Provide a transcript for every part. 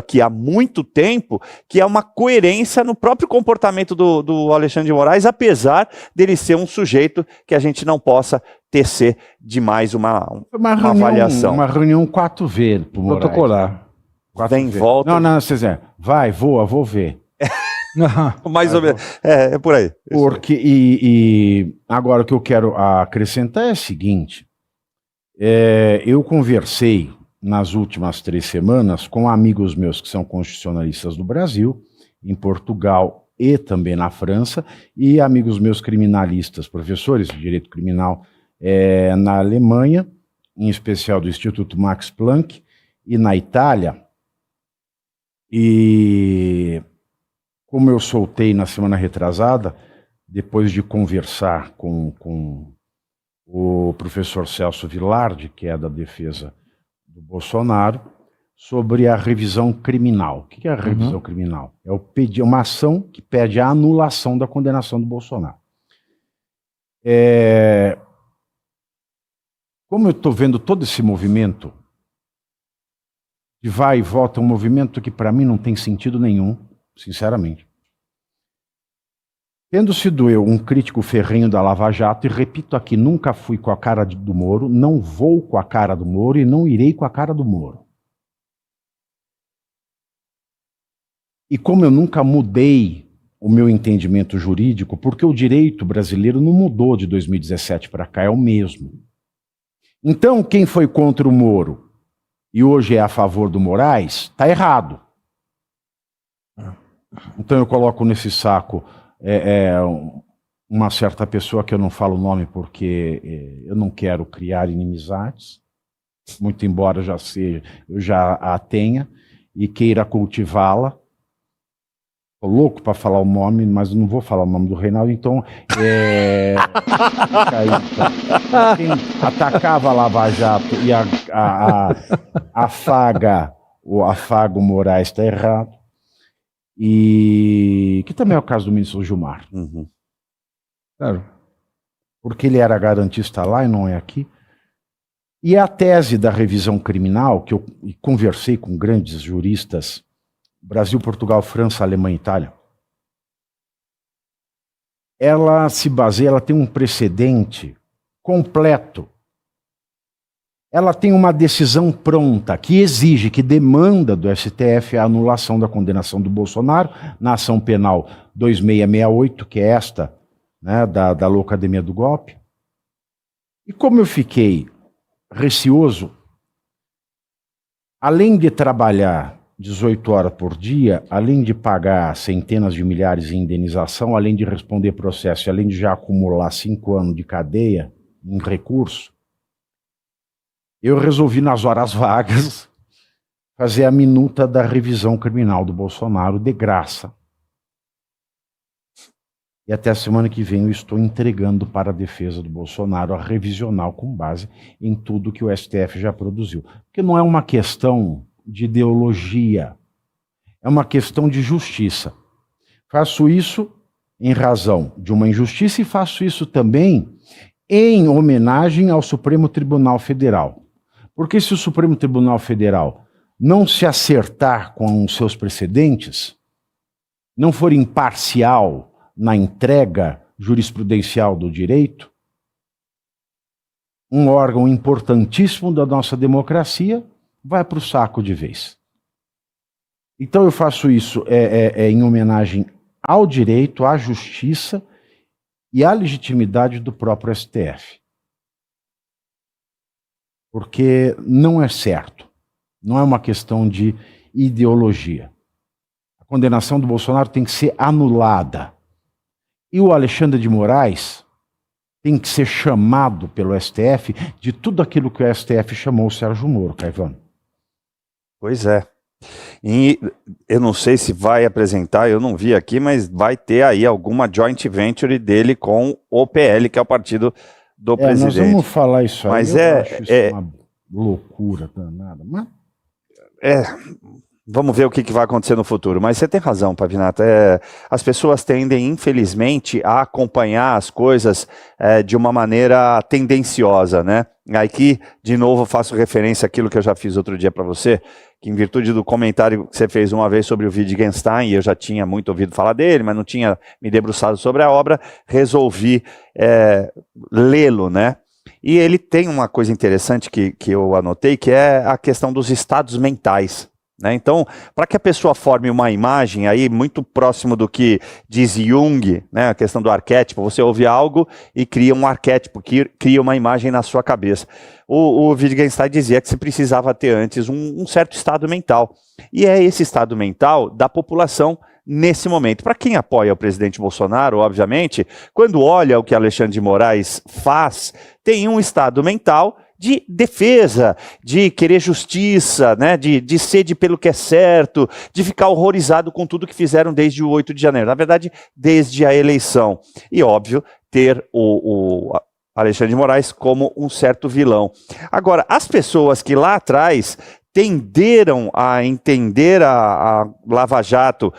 aqui há muito tempo, que é uma coerência no próprio comportamento do Alexandre de Moraes, apesar dele ser um sujeito que a gente não possa tecer demais uma avaliação. Uma reunião 4V pro Moraes. Protocolar. 4V. Vem, volta. Não, César. Vai, voa, vou ver. Mais ou menos. É por aí. Porque, e agora o que eu quero acrescentar é o seguinte. Eu conversei nas últimas 3 semanas com amigos meus que são constitucionalistas do Brasil, em Portugal e também na França, e amigos meus criminalistas, professores de direito criminal na Alemanha, em especial do Instituto Max Planck, e na Itália. E como eu soltei na semana retrasada, depois de conversar com o professor Celso Vilardi, que é da defesa do Bolsonaro, sobre a revisão criminal. O que é a revisão criminal? É uma ação que pede a anulação da condenação do Bolsonaro. Como eu estou vendo todo esse movimento, de vai e volta, um movimento que para mim não tem sentido nenhum, sinceramente. Tendo sido eu um crítico ferrenho da Lava Jato, e repito aqui, nunca fui com a cara do Moro, não vou com a cara do Moro e não irei com a cara do Moro. E como eu nunca mudei o meu entendimento jurídico, porque o direito brasileiro não mudou de 2017 para cá, é o mesmo. Então, quem foi contra o Moro e hoje é a favor do Moraes, está errado. Então eu coloco nesse saco uma certa pessoa que eu não falo o nome porque eu não quero criar inimizades, muito embora eu já a tenha e queira cultivá-la. Estou louco para falar o nome, mas não vou falar o nome do Reinaldo, então quem atacava a Lava Jato e afaga o Moraes está errado. E que também é o caso do ministro Gilmar. Claro. Porque ele era garantista lá e não é aqui. E a tese da revisão criminal, que eu conversei com grandes juristas, Brasil, Portugal, França, Alemanha e Itália, ela se baseia, ela tem um precedente completo. Ela tem uma decisão pronta que exige, que demanda do STF a anulação da condenação do Bolsonaro na ação penal 2668, que é esta, né, da Loucademia do Golpe. E como eu fiquei receoso, além de trabalhar 18 horas por dia, além de pagar centenas de milhares em indenização, além de responder processo, além de já acumular 5 anos de cadeia em recurso, eu resolvi, nas horas vagas, fazer a minuta da revisão criminal do Bolsonaro de graça. E até a semana que vem eu estou entregando para a defesa do Bolsonaro a revisional com base em tudo que o STF já produziu. Porque não é uma questão de ideologia, é uma questão de justiça. Faço isso em razão de uma injustiça e faço isso também em homenagem ao Supremo Tribunal Federal. Porque se o Supremo Tribunal Federal não se acertar com os seus precedentes, não for imparcial na entrega jurisprudencial do direito, um órgão importantíssimo da nossa democracia vai para o saco de vez. Então eu faço isso em homenagem ao direito, à justiça e à legitimidade do próprio STF. Porque não é certo, não é uma questão de ideologia. A condenação do Bolsonaro tem que ser anulada. E o Alexandre de Moraes tem que ser chamado pelo STF de tudo aquilo que o STF chamou o Sérgio Moro, Caivano. Pois é. E eu não sei se vai apresentar, eu não vi aqui, mas vai ter aí alguma joint venture dele com o PL, que é o partido do presidente. Nós vamos falar isso aí, mas eu acho isso uma loucura danada. Mas... Vamos ver o que vai acontecer no futuro. Mas você tem razão, Pavinato. As pessoas tendem, infelizmente, a acompanhar as coisas de uma maneira tendenciosa, né? Aqui, de novo, eu faço referência àquilo que eu já fiz outro dia para você, que em virtude do comentário que você fez uma vez sobre o Wittgenstein, e eu já tinha muito ouvido falar dele, mas não tinha me debruçado sobre a obra, resolvi lê-lo, né? E ele tem uma coisa interessante que eu anotei, que é a questão dos estados mentais. Né? Então, para que a pessoa forme uma imagem aí muito próximo do que diz Jung, né? A questão do arquétipo, você ouve algo e cria um arquétipo, cria uma imagem na sua cabeça. O Wittgenstein dizia que você precisava ter antes um certo estado mental. E é esse estado mental da população nesse momento. Para quem apoia o presidente Bolsonaro, obviamente, quando olha o que Alexandre de Moraes faz, tem um estado mental de defesa, de querer justiça, né, de sede pelo que é certo, de ficar horrorizado com tudo que fizeram desde o 8 de janeiro. Na verdade, desde a eleição. E, óbvio, ter o Alexandre de Moraes como um certo vilão. Agora, as pessoas que lá atrás tenderam a entender a Lava Jato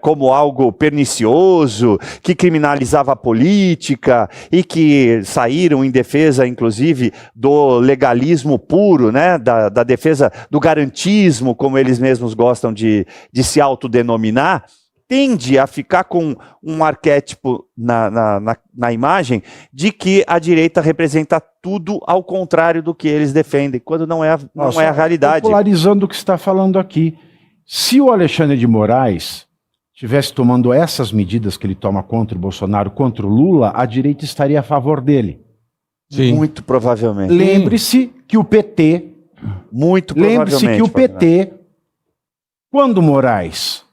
como algo pernicioso, que criminalizava a política e que saíram em defesa, inclusive, do legalismo puro, né, da defesa do garantismo, como eles mesmos gostam de se autodenominar, tende a ficar com um arquétipo na imagem de que a direita representa tudo ao contrário do que eles defendem, quando não é a realidade. Popularizando o que você está falando aqui. Se o Alexandre de Moraes estivesse tomando essas medidas que ele toma contra o Bolsonaro, contra o Lula, a direita estaria a favor dele. Sim. Muito provavelmente. Lembre-se que o PT... Muito provavelmente. Lembre-se que o PT, quando o Moraes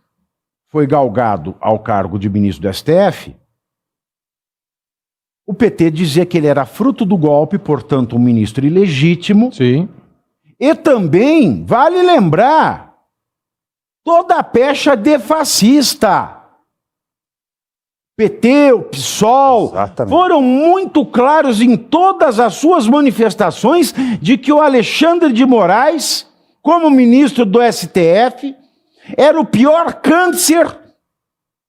foi galgado ao cargo de ministro do STF, o PT dizia que ele era fruto do golpe, portanto um ministro ilegítimo. Sim. E também, vale lembrar, toda a pecha de fascista. PT, o PSOL, Exatamente. foram muito claros em todas as suas manifestações de que o Alexandre de Moraes, como ministro do STF, era o pior câncer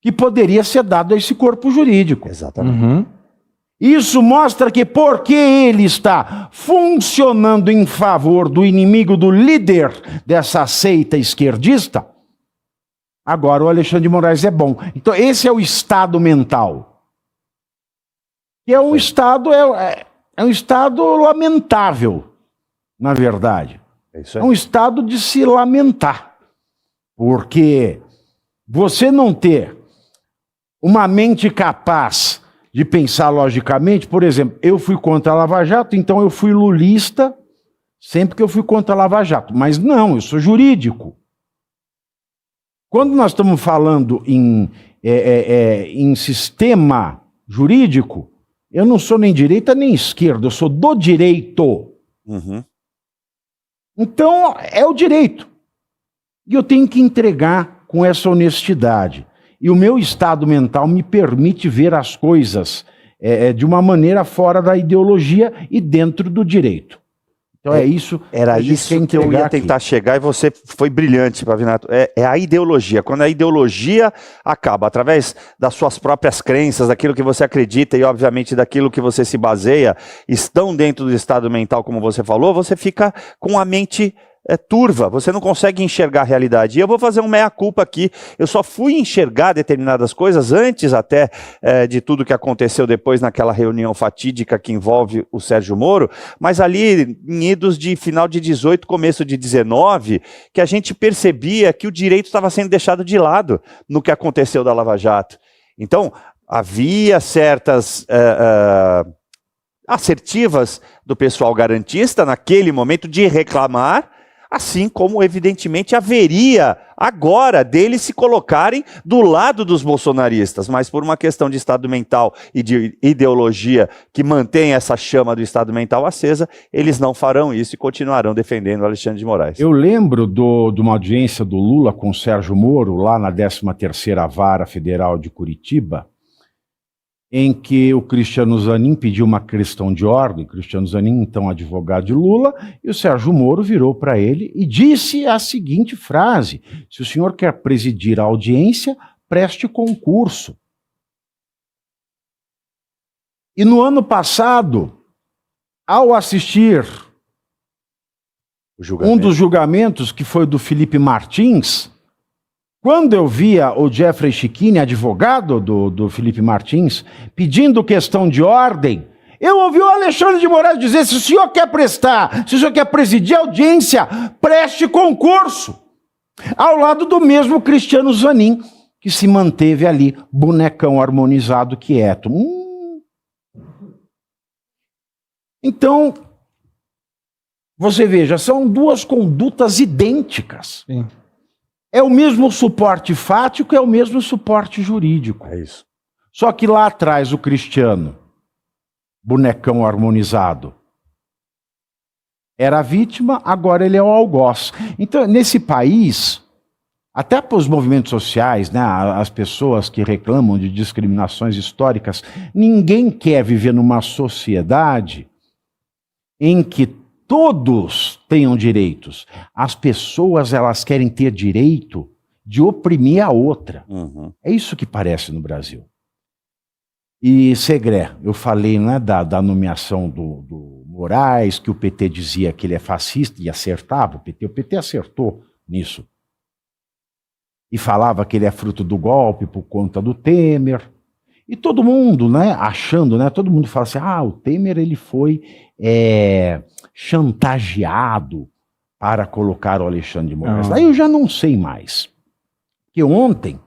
que poderia ser dado a esse corpo jurídico. Exatamente. Uhum. Isso mostra que porque ele está funcionando em favor do inimigo do líder dessa seita esquerdista, agora o Alexandre de Moraes é bom. Então esse é o estado mental. Que é um estado, é um estado lamentável, na verdade. É isso É aí. um estado de se lamentar. Porque você não ter uma mente capaz de pensar logicamente, por exemplo, eu fui contra a Lava Jato, então eu fui lulista sempre que eu fui contra a Lava Jato. Mas não, eu sou jurídico. Quando nós estamos falando em sistema jurídico, eu não sou nem direita nem esquerda, eu sou do direito. Uhum. Então, é o direito. E eu tenho que entregar com essa honestidade. E o meu estado mental me permite ver as coisas de uma maneira fora da ideologia e dentro do direito. Então é isso. Era isso que eu ia tentar chegar e você foi brilhante, Pavinato. É a ideologia. Quando a ideologia acaba, através das suas próprias crenças, daquilo que você acredita e, obviamente, daquilo que você se baseia, estão dentro do estado mental, como você falou, você fica com a mente turva, você não consegue enxergar a realidade. E eu vou fazer um meia-culpa aqui, eu só fui enxergar determinadas coisas antes até de tudo que aconteceu depois naquela reunião fatídica que envolve o Sérgio Moro, mas ali em idos de final de 18, começo de 19, que a gente percebia que o direito estava sendo deixado de lado no que aconteceu da Lava Jato. Então, havia certas assertivas do pessoal garantista naquele momento de reclamar, assim como, evidentemente, haveria agora deles se colocarem do lado dos bolsonaristas, mas por uma questão de estado mental e de ideologia que mantém essa chama do estado mental acesa, eles não farão isso e continuarão defendendo Alexandre de Moraes. Eu lembro de uma audiência do Lula com o Sérgio Moro, lá na 13ª Vara Federal de Curitiba, em que o Cristiano Zanin pediu uma questão de ordem, Cristiano Zanin, então advogado de Lula, e o Sérgio Moro virou para ele e disse a seguinte frase: se o senhor quer presidir a audiência, preste concurso. E no ano passado, ao assistir um dos julgamentos, que foi do Felipe Martins, quando eu via o Jeffrey Schichini, advogado do Felipe Martins, pedindo questão de ordem, eu ouvi o Alexandre de Moraes dizer: se o senhor quer prestar, se o senhor quer presidir a audiência, preste concurso. Ao lado do mesmo Cristiano Zanin, que se manteve ali, bonecão harmonizado, quieto. Então, você veja, são duas condutas idênticas. Sim. É o mesmo suporte fático, é o mesmo suporte jurídico. É isso. Só que lá atrás o Cristiano, bonecão harmonizado, era a vítima, agora ele é o algoz. Então, nesse país, até para os movimentos sociais, né, as pessoas que reclamam de discriminações históricas, ninguém quer viver numa sociedade em que todos tenham direitos. As pessoas, elas querem ter direito de oprimir a outra. Uhum. É isso que parece no Brasil. E, Segré, eu falei, né, da nomeação do Moraes, que o PT dizia que ele é fascista e acertava. O PT acertou nisso. E falava que ele é fruto do golpe por conta do Temer. E todo mundo, né, achando, né, todo mundo fala assim: o Temer ele foi chantageado para colocar o Alexandre de Moraes. Aí eu já não sei mais. Porque ontem